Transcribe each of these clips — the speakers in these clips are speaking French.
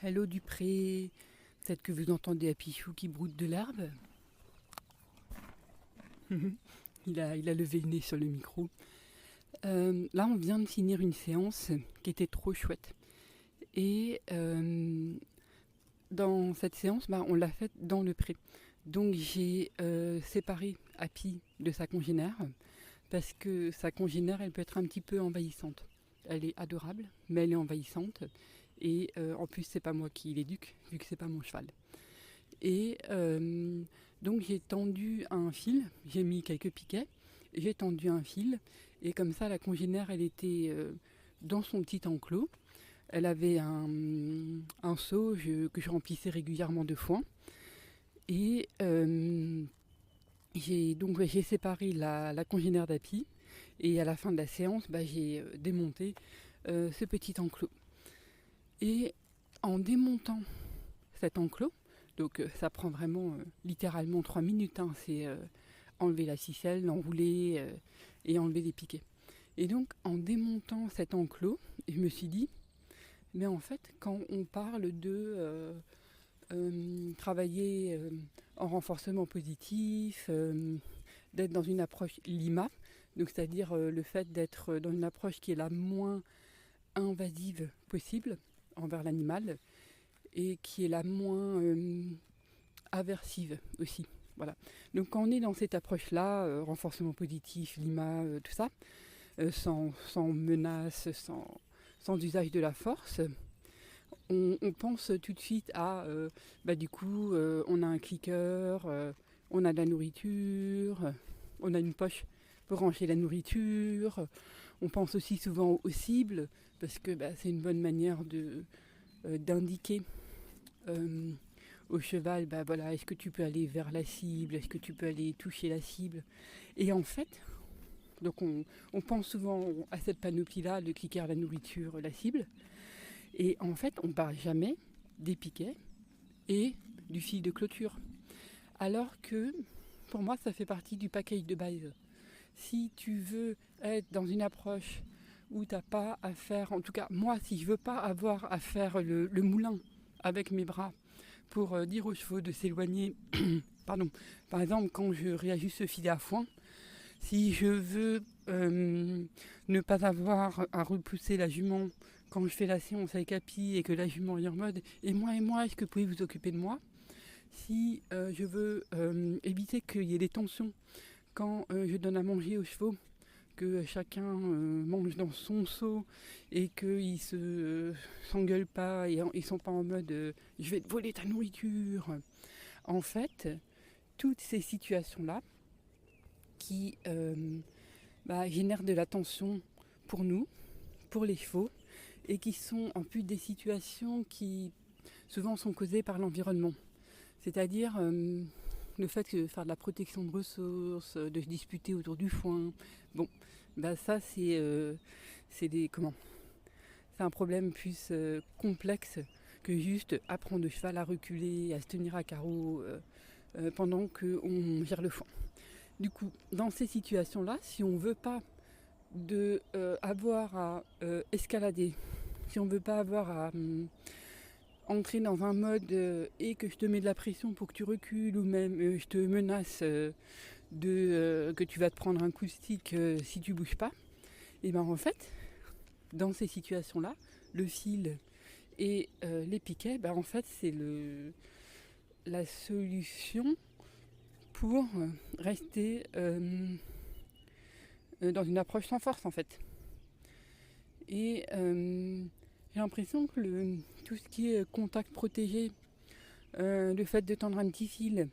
Hello Dupré, peut-être que vous entendez Apichou qui broute de l'herbe. Il a levé le nez sur le micro. Là, on vient de finir une séance qui était trop chouette. Et dans cette séance, on l'a faite dans le pré. Donc j'ai séparé Api de sa congénère parce que sa congénère, elle peut être un petit peu envahissante. Elle est adorable, mais elle est envahissante. Et en plus, c'est pas moi qui l'éduque, vu que c'est pas mon cheval. Et donc j'ai tendu un fil, j'ai mis quelques piquets, j'ai tendu un fil, et comme ça la congénère, elle était dans son petit enclos. Elle avait un seau que je remplissais régulièrement de foin. Et j'ai séparé la congénère d'Api, et à la fin de la séance, j'ai démonté ce petit enclos. Et en démontant cet enclos, donc ça prend vraiment littéralement 3 minutes, hein, c'est enlever la ficelle, l'enrouler et enlever les piquets. Et donc en démontant cet enclos, je me suis dit, mais en fait quand on parle de travailler en renforcement positif, d'être dans une approche Lima, donc c'est-à-dire le fait d'être dans une approche qui est la moins invasive possible envers l'animal, et qui est la moins aversive aussi. Voilà. Donc quand on est dans cette approche-là, renforcement positif, Lima, tout ça, sans menace, sans usage de la force, on pense tout de suite à, on a un clicker, on a de la nourriture, on a une poche pour ranger la nourriture. On pense aussi souvent aux cibles, parce que c'est une bonne manière d'indiquer au cheval, est-ce que tu peux aller vers la cible, est-ce que tu peux aller toucher la cible. Et en fait, donc on pense souvent à cette panoplie-là, le clicker, la nourriture, la cible. Et en fait, on ne parle jamais des piquets et du fil de clôture. Alors que, pour moi, ça fait partie du package de base. Si tu veux être dans une approche où tu n'as pas à faire, en tout cas, moi, si je ne veux pas avoir à faire le moulin avec mes bras pour dire aux chevaux de s'éloigner, pardon, par exemple, quand je réajuste ce filet à foin, si je veux ne pas avoir à repousser la jument quand je fais la séance avec Api et que la jument est en mode et moi, est-ce que vous pouvez vous occuper de moi? Si je veux éviter qu'il y ait des tensions quand je donne à manger aux chevaux, que chacun mange dans son seau et qu'ils ne s'engueulent pas et ils ne sont pas en mode je vais te voler ta nourriture. En fait, toutes ces situations-là qui génèrent de la tension pour nous, pour les chevaux, et qui sont en plus des situations qui souvent sont causées par l'environnement. C'est-à-dire le fait de faire de la protection de ressources, de se disputer autour du foin. Bon, ça c'est un problème plus complexe que juste apprendre le cheval à reculer, à se tenir à carreau pendant qu'on gère le foin. Du coup, dans ces situations-là, si on ne veut pas avoir à escalader, si on ne veut pas avoir à entrer dans un mode et que je te mets de la pression pour que tu recules, ou même je te menace que tu vas te prendre un coup de stick si tu bouges pas, et en fait, dans ces situations-là, le fil et les piquets, en fait, c'est la solution pour rester dans une approche sans force, en fait. Et j'ai l'impression que tout ce qui est contact protégé, le fait de tendre un petit fil,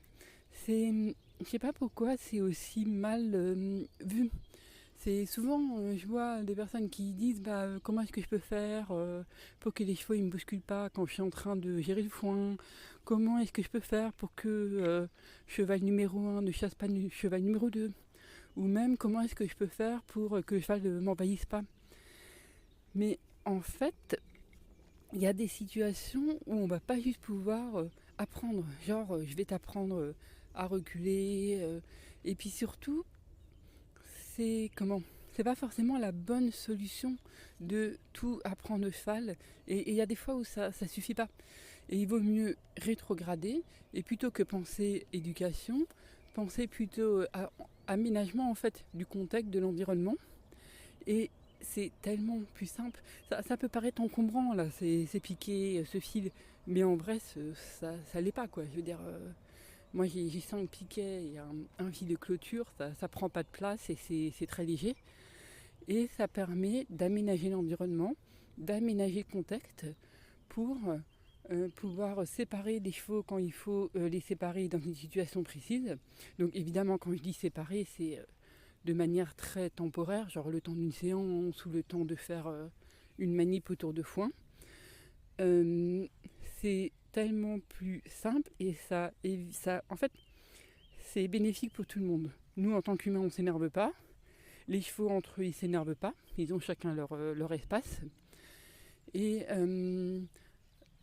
je sais pas pourquoi c'est aussi mal vu. C'est souvent, je vois des personnes qui disent comment est-ce que je peux faire pour que les chevaux ne me bousculent pas quand je suis en train de gérer le foin. Comment est-ce que je peux faire pour que cheval numéro 1 ne chasse pas cheval numéro 2. Ou même comment est-ce que je peux faire pour que le cheval ne m'envahisse pas. Mais en fait, il y a des situations où on va pas juste pouvoir apprendre. Genre, je vais t'apprendre à reculer. Et puis surtout, c'est pas forcément la bonne solution de tout apprendre au cheval. Et il y a des fois où ça suffit pas. Et il vaut mieux rétrograder et plutôt que penser éducation, penser plutôt à aménagement en fait du contexte, de l'environnement. Et c'est tellement plus simple. Ça peut paraître encombrant là, ces piquets, ce fil, mais en vrai ça l'est pas quoi. Je veux dire, moi j'ai 5 piquets et un fil de clôture, ça prend pas de place et c'est très léger. Et ça permet d'aménager l'environnement, d'aménager le contexte pour pouvoir séparer des chevaux quand il faut les séparer dans une situation précise. Donc évidemment quand je dis séparer, c'est de manière très temporaire, genre le temps d'une séance ou le temps de faire une manip autour de foin. C'est tellement plus simple et ça, en fait, c'est bénéfique pour tout le monde. Nous, en tant qu'humains, on ne s'énerve pas. Les chevaux, entre eux, ils ne s'énervent pas. Ils ont chacun leur espace. Et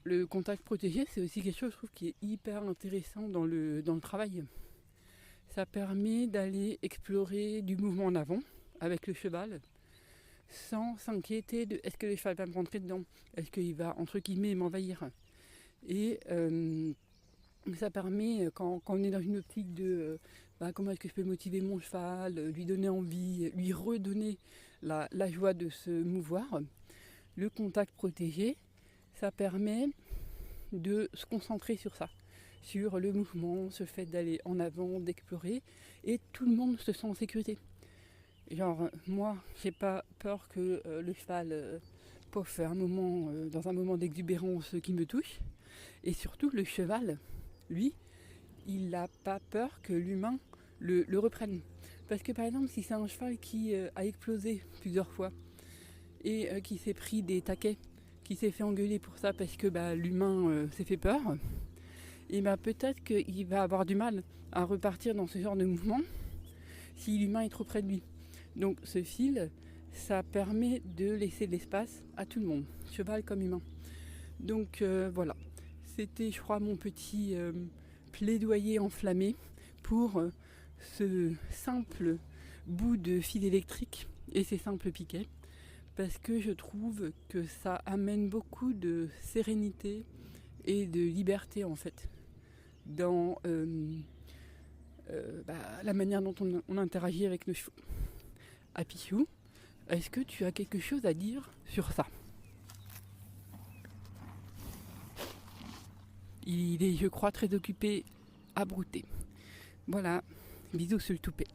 le contact protégé, c'est aussi quelque chose, je trouve, qui est hyper intéressant dans le travail. Ça permet d'aller explorer du mouvement en avant avec le cheval sans s'inquiéter de est-ce que le cheval va me rentrer dedans, est-ce qu'il va, entre guillemets, m'envahir. Et ça permet, quand on est dans une optique de comment est-ce que je peux motiver mon cheval, lui donner envie, lui redonner la joie de se mouvoir, le contact protégé, ça permet de se concentrer sur ça, sur le mouvement, ce fait d'aller en avant, d'explorer, et tout le monde se sent en sécurité. Genre, moi, j'ai pas peur que le cheval pof dans un moment d'exubérance qui me touche, et surtout le cheval, lui, il n'a pas peur que l'humain le reprenne. Parce que par exemple, si c'est un cheval qui a explosé plusieurs fois et qui s'est pris des taquets, qui s'est fait engueuler pour ça parce que l'humain s'est fait peur, et peut-être qu'il va avoir du mal à repartir dans ce genre de mouvement si l'humain est trop près de lui. Donc ce fil, ça permet de laisser de l'espace à tout le monde, cheval comme humain. Donc voilà, c'était je crois mon petit plaidoyer enflammé pour ce simple bout de fil électrique et ces simples piquets, parce que je trouve que ça amène beaucoup de sérénité et de liberté en fait dans la manière dont on interagit avec nos chevaux. Apichou, est-ce que tu as quelque chose à dire sur ça? Il est, je crois, très occupé à brouter. Voilà, bisous sur le toupet.